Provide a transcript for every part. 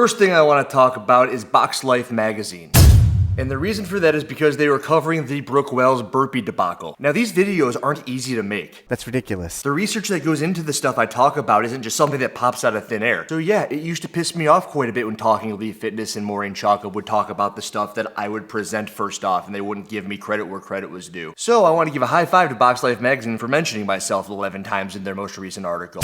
First thing I want to talk about is Box Life magazine. And the reason for that is because they were covering the Brooke Wells burpee debacle. Now, these videos aren't easy to make. That's ridiculous. The research that goes into the stuff I talk about isn't just something that pops out of thin air. So yeah, it used to piss me off quite a bit when Talking Elite Fitness and Maureen Chaka would talk about the stuff that I would present first off, and they wouldn't give me credit where credit was due. So I want to give a high five to Box Life magazine for mentioning myself 11 times in their most recent article.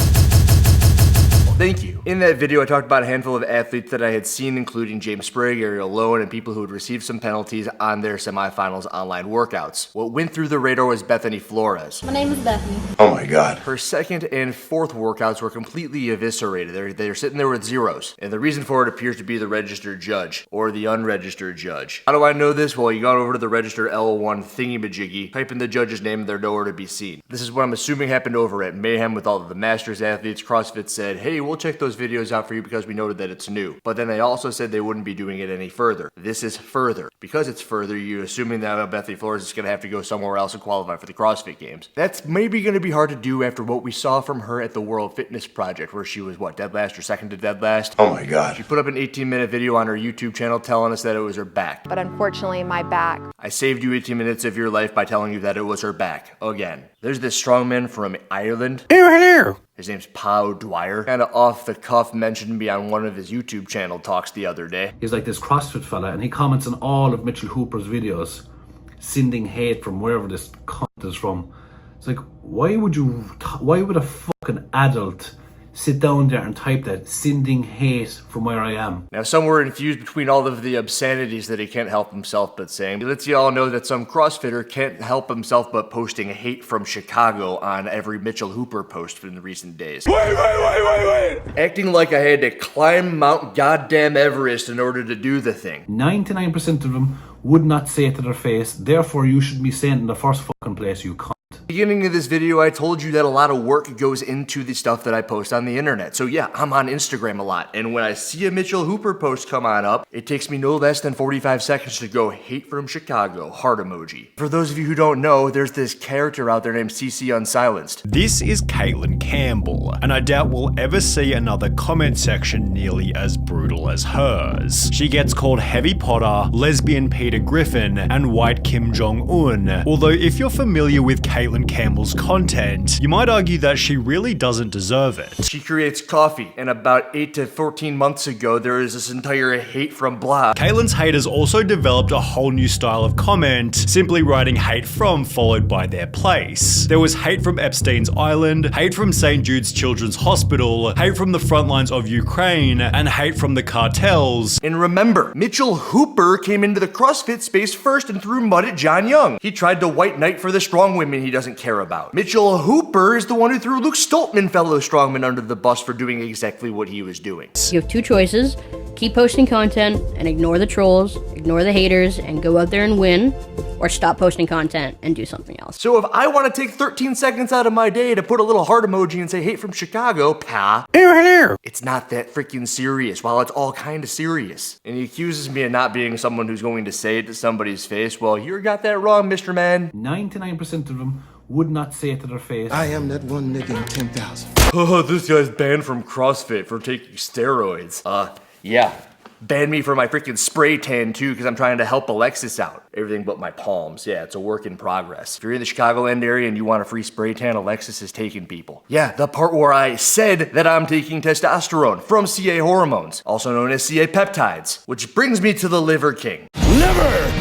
Thank you. In that video, I talked about a handful of athletes that I had seen, including James Sprague, Ariel Lowen, and people who had received some penalties on their semifinals online workouts. What went through the radar was Bethany Flores. My name is Bethany. Oh my God. Her second and fourth workouts were completely eviscerated. They're sitting there with zeros. And the reason for it appears to be the registered judge, or the unregistered judge. How do I know this? Well, you got over to the registered L1 thingy-majiggy, type in the judge's name, and they're nowhere to be seen. This is what I'm assuming happened over at Mayhem with all of the Masters athletes. CrossFit said, hey, we'll check those videos out for you because we noted that it's new. But then they also said they wouldn't be doing it any further. This is further. Because it's further, you're assuming that Bethany Flores is going to have to go somewhere else and qualify for the CrossFit Games. That's maybe going to be hard to do after what we saw from her at the World Fitness Project, where she was, what, dead last or second to dead last? Oh my God. She put up an 18-minute video on her YouTube channel telling us that it was her back. But unfortunately, my back. I saved you 18 minutes of your life by telling you that it was her back. Again. There's this strongman from Ireland. Hello. His name's Pow Dwire. Kinda off the cuff mentioned me on one of his YouTube channel talks the other day. He's like this CrossFit fella, and he comments on all of Mitchell Hooper's videos, sending hate from wherever this cunt is from. It's like, why would a fucking adult sit down there and type that, sending hate from where I am? Now, some were infused between all of the obscenities that he can't help himself but saying. He lets you all know that some CrossFitter can't help himself but posting hate from Chicago on every Mitchell Hooper post in the recent days. Wait! Acting like I had to climb Mount Goddamn Everest in order to do the thing. 99% of them would not say it to their face, therefore you should be saying it in the first fucking place, you cunt. Beginning of this video, I told you that a lot of work goes into the stuff that I post on the internet. So yeah, I'm on Instagram a lot. And when I see a Mitchell Hooper post come on up, it takes me no less than 45 seconds to go hate from Chicago, heart emoji. For those of you who don't know, there's this character out there named CC Unsilenced. This is Caitlin Campbell, and I doubt we'll ever see another comment section nearly as brutal as hers. She gets called Heavy Potter, Lesbian Peter Griffin, and White Kim Jong-un. Although if you're familiar with Caitlin Campbell's content, you might argue that she really doesn't deserve it. She creates coffee, and about 8 to 14 months ago, there is this entire hate from blah. Caitlin's haters also developed a whole new style of comment, simply writing hate from followed by their place. There was hate from Epstein's Island, hate from St. Jude's Children's Hospital, hate from the front lines of Ukraine, and hate from the cartels. And remember, Mitchell Hooper came into the CrossFit space first and threw mud at John Young. He tried to white knight for the strong women he doesn't care about. Mitchell Hooper is the one who threw Luke Stoltman, fellow strongman, under the bus for doing exactly what he was doing. You have two choices. Keep posting content and ignore the trolls, ignore the haters, and go out there and win, or stop posting content and do something else. So if I want to take 13 seconds out of my day to put a little heart emoji and say hate from Chicago, it's not that freaking serious, while it's all kind of serious. And he accuses me of not being someone who's going to say it to somebody's face. Well, you got that wrong, Mr. Man. 99% of them would not say it to their face. I am that one nigga in 10,000. Oh, this guy's banned from CrossFit for taking steroids. Yeah. Ban me for my freaking spray tan too, because I'm trying to help Alexis out. Everything but my palms. Yeah, it's a work in progress. If you're in the Chicagoland area and you want a free spray tan, Alexis is taking people. Yeah, the part where I said that I'm taking testosterone from CA hormones, also known as CA peptides, which brings me to the Liver King. Liver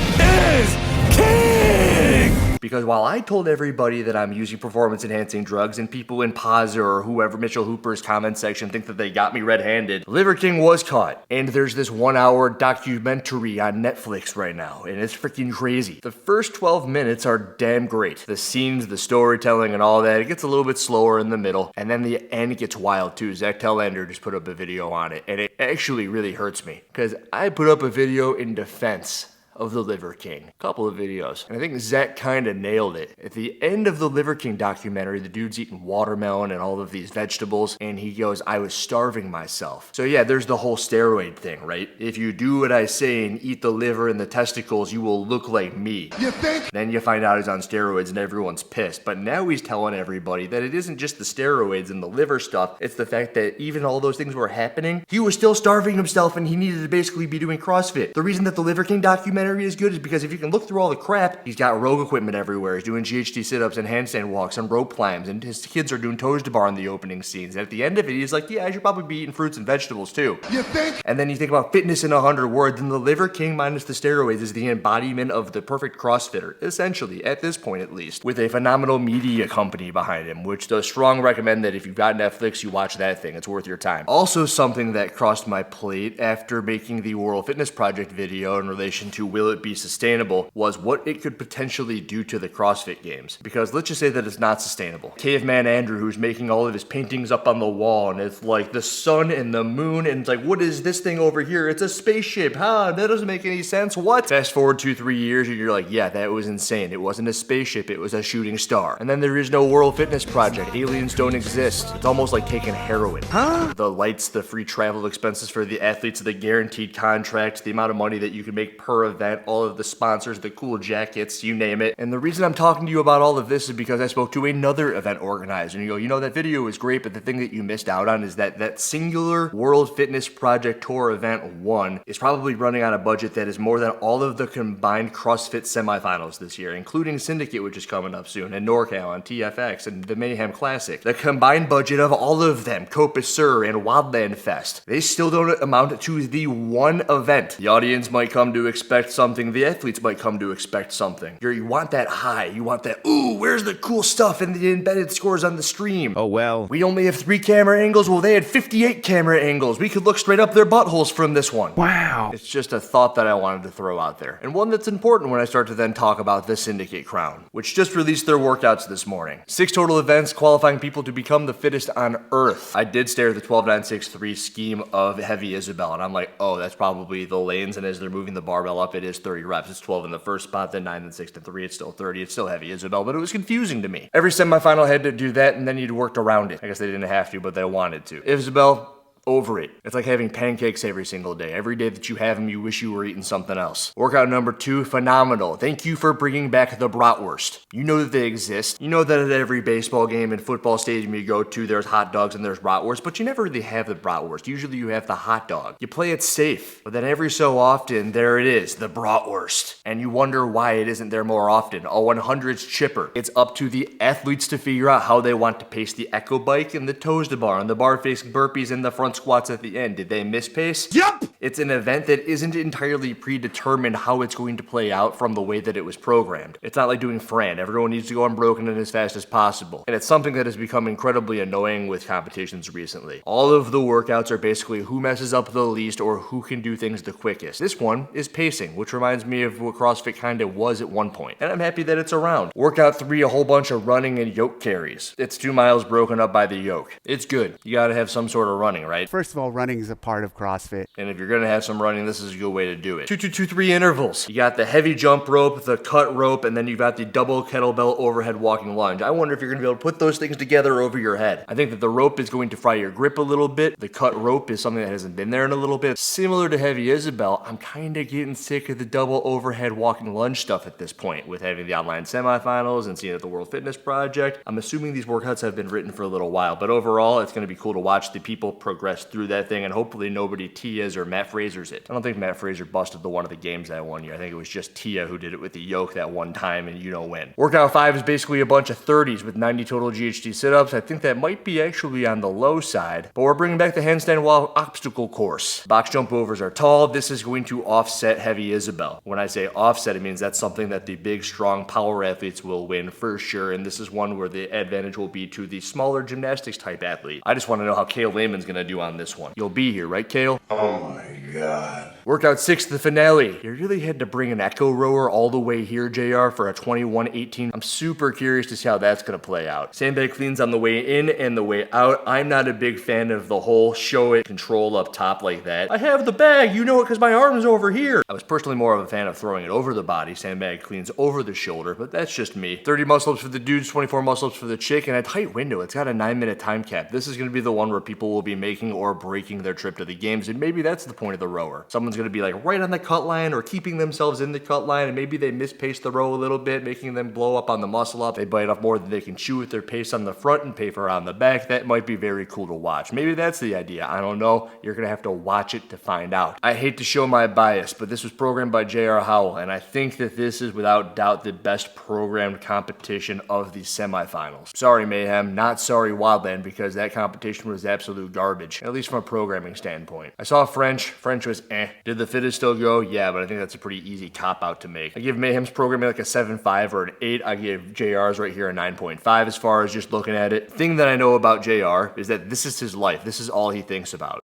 is king! Because while I told everybody that I'm using performance-enhancing drugs and people in Paz or whoever Mitchell Hooper's comment section think that they got me red-handed, Liver King was caught. And there's this 1-hour documentary on Netflix right now, and it's freaking crazy. The first 12 minutes are damn great. The scenes, the storytelling, and all that. It gets a little bit slower in the middle, and then the end gets wild too. Zach Tellander just put up a video on it, and it actually really hurts me, because I put up a video in defense of the Liver King. A couple of videos. And I think Zach kind of nailed it. At the end of the Liver King documentary, the dude's eating watermelon and all of these vegetables, and he goes, I was starving myself. So yeah, there's the whole steroid thing, right? If you do what I say and eat the liver and the testicles, you will look like me. You think? Then you find out he's on steroids and everyone's pissed. But now he's telling everybody that it isn't just the steroids and the liver stuff, it's the fact that even all those things were happening, he was still starving himself and he needed to basically be doing CrossFit. The reason that the Liver King documentary is good is because if you can look through all the crap, he's got rogue equipment everywhere. He's doing GHD sit-ups and handstand walks and rope climbs, and his kids are doing toes to bar in the opening scenes. And at the end of it, he's like, yeah, I should probably be eating fruits and vegetables too. You think? And then you think about fitness in 100 words, and the Liver King minus the steroids is the embodiment of the perfect CrossFitter, essentially, at this point at least, with a phenomenal media company behind him, which does strong recommend that if you've got Netflix, you watch that thing. It's worth your time. Also, something that crossed my plate after making the World Fitness Project video in relation to will it be sustainable was what it could potentially do to the CrossFit games. Because let's just say that it's not sustainable. Caveman Andrew, who's making all of his paintings up on the wall, and it's like the sun and the moon, and it's like, what is this thing over here? It's a spaceship, huh? That doesn't make any sense. What? Fast forward 2-3 years, and you're like, yeah, that was insane. It wasn't a spaceship, it was a shooting star. And then there is no World Fitness Project. Aliens don't exist. It's almost like taking heroin. Huh? The lights, the free travel expenses for the athletes, the guaranteed contracts, the amount of money that you can make per event, all of the sponsors, the cool jackets, you name it. And the reason I'm talking to you about all of this is because I spoke to another event organizer, and you go, you know, that video was great, but the thing that you missed out on is that singular World Fitness Project Tour event 1 is probably running on a budget that is more than all of the combined CrossFit semifinals this year, including Syndicate, which is coming up soon, and NorCal and TFX and the Mayhem Classic. The combined budget of all of them, Copus Sur and Wildland Fest, they still don't amount to the one event. The audience might come to expect something, the athletes might come to expect something. You want that high, you want that, ooh, where's the cool stuff and the embedded scores on the stream? Oh well. We only have 3 camera angles, well they had 58 camera angles. We could look straight up their buttholes from this one. Wow. It's just a thought that I wanted to throw out there. And one that's important when I start to then talk about the Syndicate Crown, which just released their workouts this morning. 6 total events qualifying people to become the fittest on Earth. I did stare at the 12-9-6-3 scheme of Heavy Isabel, and I'm like, oh, that's probably the lanes, and as they're moving the barbell up, it is 30 reps. It's 12 in the first spot, then 9, then 6, then 3. It's still 30. It's still Heavy Isabel, but it was confusing to me. Every semifinal had to do that, and then you'd worked around it. I guess they didn't have to, but they wanted to. Isabel, over it. It's like having pancakes every single day. Every day that you have them, you wish you were eating something else. Workout number 2, phenomenal. Thank you for bringing back the bratwurst. You know that they exist. You know that at every baseball game and football stadium you go to, there's hot dogs and there's bratwurst, but you never really have the bratwurst. Usually you have the hot dog. You play it safe, but then every so often, there it is, the bratwurst. And you wonder why it isn't there more often. A 100's chipper. It's up to the athletes to figure out how they want to pace the echo bike and the toes to bar and the bar facing burpees and the front squats at the end. Did they mispace? Yup! It's an event that isn't entirely predetermined how it's going to play out from the way that it was programmed. It's not like doing Fran. Everyone needs to go unbroken and as fast as possible. And it's something that has become incredibly annoying with competitions recently. All of the workouts are basically who messes up the least or who can do things the quickest. This one is pacing, which reminds me of what CrossFit kind of was at one point. And I'm happy that it's around. Workout 3, a whole bunch of running and yoke carries. It's 2 miles broken up by the yoke. It's good. You gotta have some sort of running, right? First of all, running is a part of CrossFit. And if you're gonna have some running, this is a good way to do it. 2-2-2-3 intervals. You got the heavy jump rope, the cut rope, and then you've got the double kettlebell overhead walking lunge. I wonder if you're gonna be able to put those things together over your head. I think that the rope is going to fry your grip a little bit. The cut rope is something that hasn't been there in a little bit. Similar to Heavy Isabel, I'm kinda getting sick of the double overhead walking lunge stuff at this point with having the online semifinals and seeing it at the World Fitness Project. I'm assuming these workouts have been written for a little while, but overall, it's gonna be cool to watch the people progress through that thing, and hopefully nobody Tia's or Matt Fraser's it. I don't think Matt Fraser busted the one of the games that one year. I think it was just Tia who did it with the yoke that one time, and you know when. Workout 5 is basically a bunch of 30s with 90 total GHD sit-ups. I think that might be actually on the low side, but we're bringing back the handstand wall obstacle course. Box jump overs are tall. This is going to offset Heavy Isabel. When I say offset, it means that's something that the big, strong power athletes will win for sure, and this is one where the advantage will be to the smaller gymnastics type athlete. I just want to know how Kale Lehman's going to do on this one. You'll be here, right, Kale? Oh my God. Workout 6, the finale. You really had to bring an echo rower all the way here, JR, for a 21-18. I'm super curious to see how that's going to play out. Sandbag cleans on the way in and the way out. I'm not a big fan of the whole show it control up top like that. I have the bag, you know it because my arm's over here. I was personally more of a fan of throwing it over the body. Sandbag cleans over the shoulder, but that's just me. 30 muscle-ups for the dudes, 24 muscle-ups for the chick, and a tight window. It's got a 9-minute time cap. This is going to be the one where people will be making or breaking their trip to the games, and maybe that's the point of the rower. Someone's going to be like right on the cut line or keeping themselves in the cut line, and maybe they mispace the row a little bit, making them blow up on the muscle-up. They bite off more than they can chew with their pace on the front and paper on the back. That might be very cool to watch. Maybe that's the idea. I don't know. You're going to have to watch it to find out. I hate to show my bias, but this was programmed by J.R. Howell, and I think that this is without doubt the best programmed competition of the semifinals. Sorry, Mayhem. Not sorry, Wildland, because that competition was absolute garbage, at least from a programming standpoint. I saw French. French was eh. Did the fittest still go? Yeah, but I think that's a pretty easy cop-out to make. I give Mayhem's programming like a 7.5 or an 8. I give JR's right here a 9.5 as far as just looking at it. The thing that I know about JR is that this is his life. This is all he thinks about.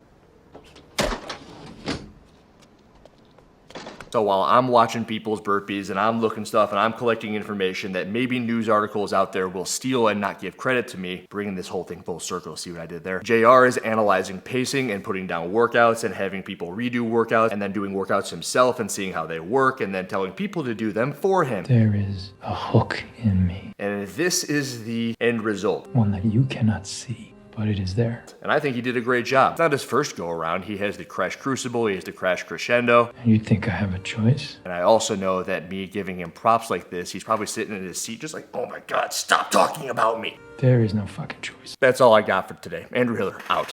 So while I'm watching people's burpees and I'm looking stuff and I'm collecting information that maybe news articles out there will steal and not give credit to me, bringing this whole thing full circle, see what I did there? JR is analyzing pacing and putting down workouts and having people redo workouts and then doing workouts himself and seeing how they work and then telling people to do them for him. There is a hook in me, And this is the end result. one that you cannot see, but it is there. And I think he did a great job. It's not his first go around. He has the Crash Crucible, he has the Crash Crescendo. And you think I have a choice? And I also know that me giving him props like this, he's probably sitting in his seat just like, oh my God, stop talking about me. There is no fucking choice. That's all I got for today. Andrew Hiller, out.